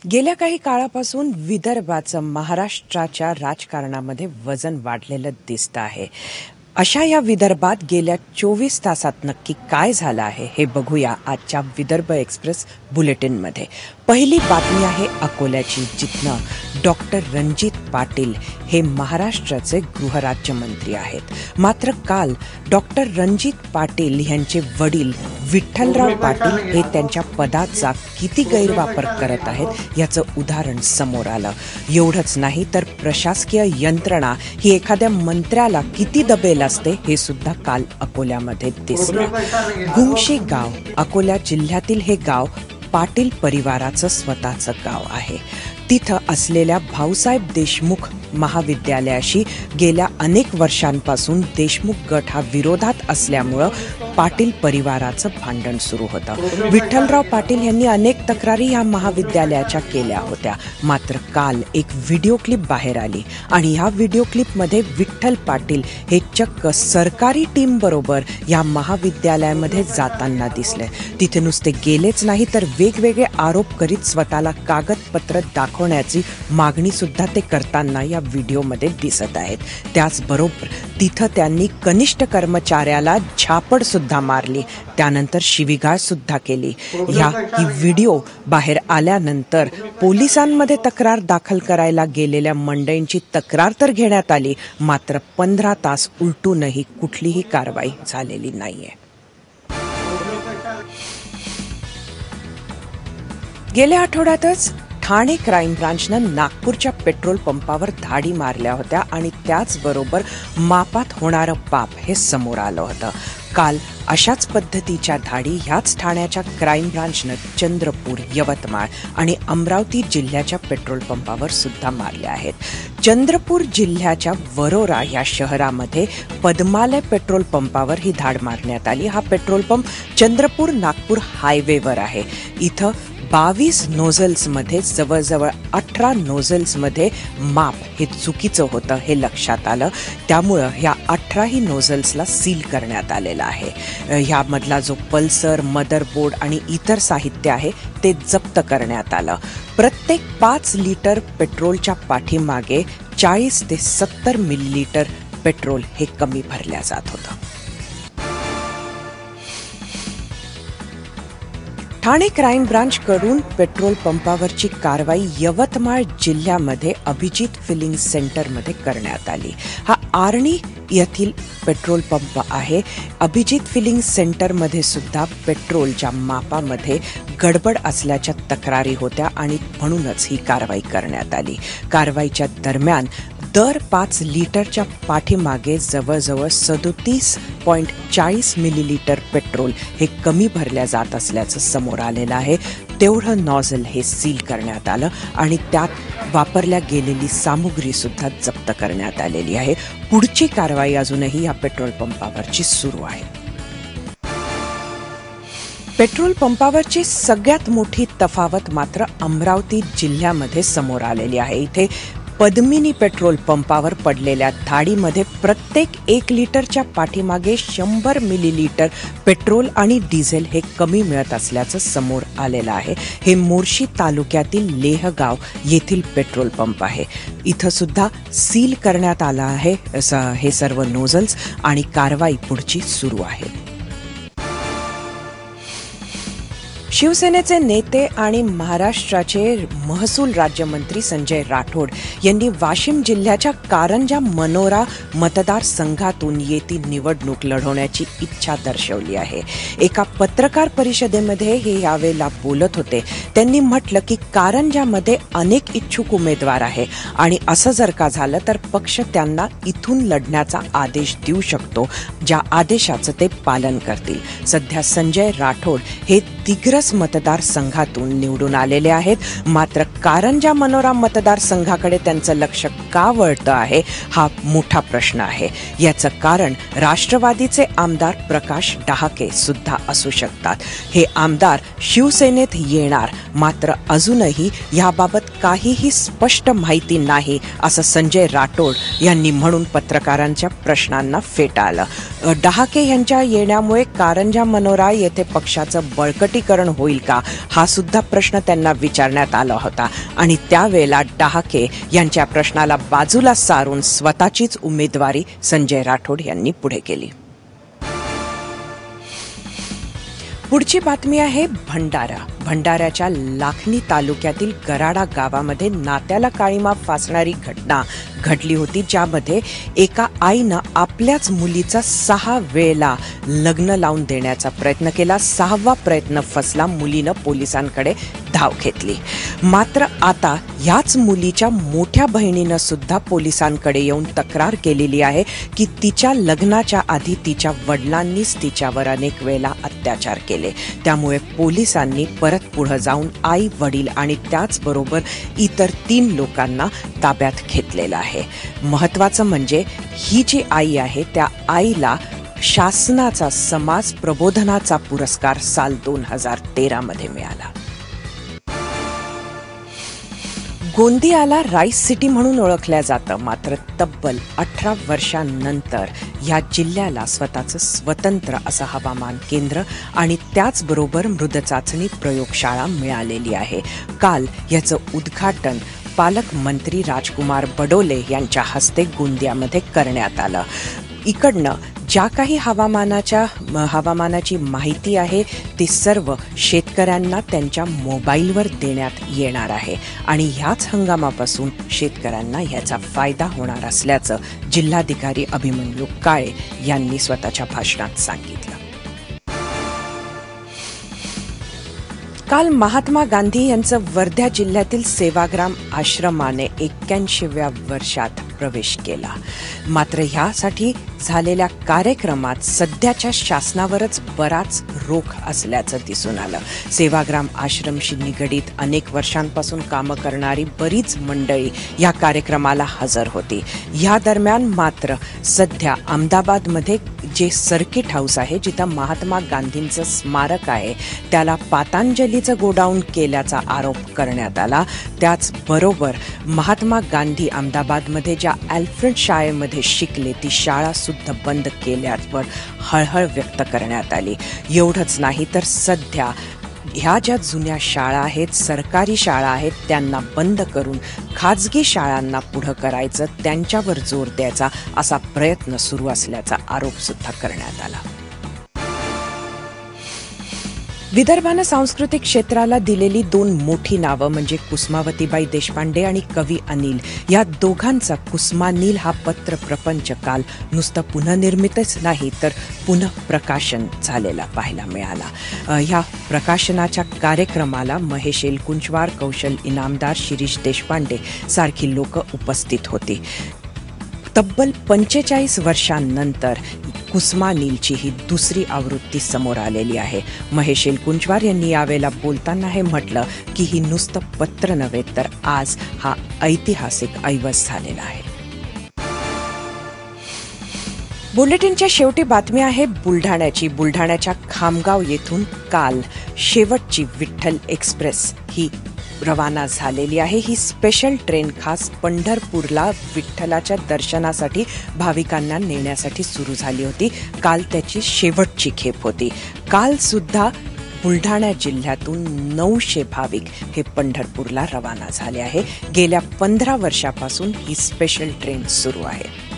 गेल्या काही काळापासून विदर्भाचं महाराष्ट्राच्या राजकारणामध्ये वजन वाढलेलं दिसतं आहे. अशा या विदर्भात गेल्या 24 तासात नक्की काय झालं आहे हे बघूया आजच्या विदर्भ एक्सप्रेस बुलेटिनमध्ये. पहिली बातमी आहे अकोल्याची, जिथनं डॉक्टर रणजित पाटील हे महाराष्ट्राचे गृहराज्यमंत्री आहेत. मात्र काल डॉक्टर रणजित पाटील यांचे वडील विठ्ठलराव पाटील हे त्यांच्या पदाचा किती गैरवापर करत आहेत याचं उदाहरण समोर आलं. एवढंच नाही तर प्रशासकीय यंत्रणा ही एखाद्या मंत्र्याला किती दबेल असते हे सुद्धा काल अकोल्यामध्ये दिसलं. गुंगशी गाव अकोला जिल्ह्यातील हे गाव पाटील परिवाराचं स्वतःचं गाव आहे. तिथं असलेल्या भाऊसाहेब देशमुख महाविद्यालयाशी गेल्या अनेक वर्षांपासून देशमुख गट हा विरोधात असल्यामुळं पाटील परिवाराचं भांडण सुरू होतं. विठ्ठलराव पाटील यांनी अनेक तक्रारी या महाविद्यालयाच्या केल्या होत्या. मात्र काल एक व्हिडिओ क्लिप बाहेर आली आणि या व्हिडिओ क्लिपमध्ये विठ्ठल पाटील हे चक्क सरकारी टीम बरोबर या महाविद्यालयामध्ये जाताना दिसले. तिथे नुसते गेलेच नाही तर वेगवेगळे आरोप करीत स्वतःला कागदपत्र दाखवण्याची मागणी सुद्धा ते करताना या व्हिडिओमध्ये दिसत आहेत. त्याचबरोबर तिथं त्यांनी कनिष्ठ कर्मचाऱ्याला झापड सुद्धा मारली, त्यानंतर शिवीगाळ सुद्धा केली. ही व्हिडिओ बाहेर आल्यानंतर पोलिसांमध्ये तक्रार दाखल करायला गेलेल्या मंडळींची तक्रार तर घेण्यात आली, मात्र 15 तास उलटूनही कुठलीही कारवाई झालेली नाहीये. गेल्या आठवड्यातच ठाणे क्राईम ब्रांचनं नागपूरच्या पेट्रोल पंपावर धाडी मारल्या होत्या आणि त्याचबरोबर मापात होणारं पाप हे समोर आलं होतं. काल अशाच पद्धतीच्या धाडी ह्याच ठाण्याच्या क्राईम ब्रांचनं चंद्रपूर, यवतमाळ आणि अमरावती जिल्ह्याच्या पेट्रोल पंपावर सुद्धा मारल्या आहेत. चंद्रपूर जिल्ह्याच्या वरोरा या शहरामध्ये पद्मालय पेट्रोल पंपावर ही धाड मारण्यात आली. हा पेट्रोल पंप चंद्रपूर नागपूर हायवेवर आहे. इथं 22 नोझल्समध्ये जवळजवळ 18 नोझल्समध्ये माप हे चुकीचं होतं हे लक्षात आलं. त्यामुळं ह्या 18ही नोझल्सला सील करण्यात आलेलं आहे. ह्यामधला जो पल्सर, मदरबोर्ड आणि इतर साहित्य आहे ते जप्त करण्यात आलं. प्रत्येक 5 लिटर पेट्रोलच्या पाठीमागे 40 ते 70 मिलीलिटर पेट्रोल हे कमी भरल्या जात होतं. ठाणे क्राईम ब्रांच कडून पेट्रोल पंपावरची कारवाई यवतमाळ जिल्ह्यामध्ये अभिजित फिलिंग सेंटरमध्ये करण्यात आली. हा आर्णी येथील पेट्रोल पंप आहे. अभिजित फिलिंग सेंटरमध्ये सुद्धा पेट्रोलच्या मापामध्ये गडबड असल्याच्या तक्रारी होत्या आणि म्हणूनच ही कारवाई करण्यात आली. कारवाईच्या दरम्यान दर 5 लिटरच्या पाठीमागे जवळजवळ 37.40 मिलीलिटर पेट्रोल हे कमी भरल्या जात असल्याचं समोर आलेलं आहे. तेवढं नॉझल हे सील करण्यात आलं आणि त्यात वापरल्या गेलेली सामुग्री सुद्धा जप्त करण्यात आलेली आहे. पुढची कारवाई अजूनही या पेट्रोल पंपावरची सुरू आहे. पेट्रोल पंपावरची सगळ्यात मोठी तफावत मात्र अमरावती जिल्ह्यामध्ये समोर आलेली आहे. इथे पद्मिनी पेट्रोल पंपावर पडलेल्या धाडीमध्ये प्रत्येक 1 लिटरच्या पाठीमागे 100 मिलीलिटर पेट्रोल आणि डिझेल हे कमी मिळत असल्याचं समोर आलेलं आहे. हे मोर्शी तालुक्यातील लेहगाव येथील पेट्रोल पंप आहे. इथं सुद्धा सील करण्यात आलं आहे हे सर्व नोझल्स आणि कारवाई पुढची सुरू आहे. शिवसेनेचे नेते आणि महाराष्ट्राचे महसूल राज्यमंत्री संजय राठोड यांनी वाशिम जिल्ह्याच्या कारंजा मनोरा मतदारसंघातून येती निवडणूक लढवण्याची इच्छा दर्शवली आहे. एका पत्रकार परिषदेमध्ये हे यावेळेला बोलत होते. त्यांनी म्हटलं की कारंजामध्ये अनेक इच्छुक उमेदवार आहे आणि असं जर का झालं तर पक्ष त्यांना इथून लढण्याचा आदेश देऊ शकतो, ज्या आदेशाचं ते पालन करतील. सध्या संजय राठोड हे दिग्रस मतदारसंघातून निवडून आलेले आहेत. मात्र कारंजा मनोरा मतदारसंघाकडे त्यांचं लक्ष का वळतं आहे हा मोठा प्रश्न आहे. याचं कारण राष्ट्रवादीचे आमदार प्रकाश डहाके सुद्धा असू शकतात. हे आमदार शिवसेनेत येणार, मात्र अजूनही याबाबत काहीही स्पष्ट माहिती नाही असं संजय राठोड यांनी म्हणून पत्रकारांच्या प्रश्नांना फेटाळलं. डहाके यांच्या येण्यामुळे कारंजा मनोरा येथे पक्षाचं बळकटीकरण होईल का, हा सुद्धा प्रश्न त्यांना विचारण्यात आला होता. आणि त्यावेळेला डहाके यांच्या प्रश्नाला बाजूला सारून स्वतःचीच उमेदवारी संजय राठोड यांनी पुढे केली. पुढची बातमी आहे भंडाऱ्याच्या लाखनी तालुक्यातील गराडा गावामध्ये नात्याला काळीमा फासणारी घटना घडली होती, ज्यामध्ये एका आईनं आपल्याच मुलीचा 6 वेळेला लग्न लावून देण्याचा प्रयत्न केला. 6वा प्रयत्न फसला. मुलीनं पोलिसांकडे धाव घेतली. मात्र आता याच मुलीच्या मोठ्या बहिणीनं सुद्धा पोलिसांकडे येऊन तक्रार केलेली आहे की तिच्या लग्नाच्या आधी तिच्या वडिलांनीच तिच्यावर अनेक वेळेला अत्याचार केले. त्यामुळे पोलिसांनी परत पुढे जाऊन आई, वडील आणि त्याचबरोबर इतर 3 लोकांना ताब्यात घेतलेलं आहे. महत्वाचं म्हणजे ही जी आई आहे त्या आईला शासनाचा समाज प्रबोधनाचा पुरस्कार साल 2013 मध्ये मिळाला. गोंदियाला राईस सिटी म्हणून ओळखल्या जातं. मात्र तब्बल 18 वर्षांनंतर या जिल्ह्याला स्वतःचं स्वतंत्र असं हवामान केंद्र आणि त्याचबरोबर मृदचाचणी प्रयोगशाळा मिळालेली आहे. काल याचं उद्घाटन पालकमंत्री राजकुमार बडोले यांच्या हस्ते गोंदियामध्ये करण्यात आलं. इकडनं ज्या काही हवामानाची माहिती आहे ती सर्व शेतकऱ्यांना त्यांच्या मोबाईलवर देण्यात येणार आहे आणि ह्याच हंगामापासून शेतकऱ्यांना याचा फायदा होणार असल्याचं जिल्हाधिकारी अभिमन्यू काळे यांनी स्वतःच्या भाषणात सांगितलं. काल महात्मा गांधी यांचं वर्धा जिल्ह्यातील सेवाग्राम आश्रमाने 81व्या वर्षात प्रवेश केला. मात्र ह्यासाठी झालेल्या कार्यक्रमात सध्याच्या शासनावरच बराच रोख असल्याचं दिसून आलं. सेवाग्राम आश्रमशी निगडीत अनेक वर्षांपासून कामं करणारी बरीच मंडळी या कार्यक्रमाला हजर होती. या दरम्यान मात्र सध्या अहमदाबादमध्ये जे सर्किट हाऊस आहे जिथं महात्मा गांधींचं स्मारक आहे त्याला पातांजलीचं गोडाऊन केल्याचा आरोप करण्यात आला. त्याचबरोबर महात्मा गांधी अहमदाबादमध्ये ज्या अल्फ्रेड शाळेमध्ये शिकले ती शाळा सुद्धा बंद केल्यावर हळहळ व्यक्त करण्यात आली. एवढंच नाही तर सध्या ह्या ज्या जुन्या शाळा आहेत, सरकारी शाळा आहेत, त्यांना बंद करून खाजगी शाळांना पुढं करायचं, त्यांच्यावर जोर द्यायचा असा प्रयत्न सुरू असल्याचा आरोप सुद्धा करण्यात आला. विदर्भानं सांस्कृतिक क्षेत्राला दिलेली 2 मोठी नावं म्हणजे कुसुमावतीबाई देशपांडे आणि कवी अनिल, या दोघांचा कुसुमानील हा पत्र प्रपंच काल नुसतं पुनर्निर्मितच नाही तर पुनःप्रकाशन झालेला पाहायला मिळाला. ह्या प्रकाशनाच्या कार्यक्रमाला महेश एलकुंचवार, कौशल इनामदार, शिरीष देशपांडे सारखी लोक उपस्थित होती. तब्बल 45 वर्षांनंतर कुसुमानीलची ही दुसरी आवृत्ती समोर आलेली आहे. महेश एलकुंचवार यांनी यावेळेला बोलताना हे म्हटलं की ही नुसतं पत्र नव्हे तर आज हा ऐतिहासिक ऐवज झालेला आहे. बुलेटिनच्या शेवटी बातमी आहे बुलढाण्याच्या खामगाव येथून काल शेवटची विठ्ठल एक्सप्रेस ही रवाना झालेली आहे. ही स्पेशल ट्रेन खास पंढरपूरला विठ्ठलाच्या दर्शनासाठी भाविकांना नेण्यासाठी सुरू झाली होती. काल त्याची शेवटची खेप होती. काल सुद्धा बुलढाणा जिल्ह्यातून 900 भाविक हे पंढरपूरला रवाना झाले आहे. गेल्या 15 वर्षापासून ही स्पेशल ट्रेन सुरू आहे.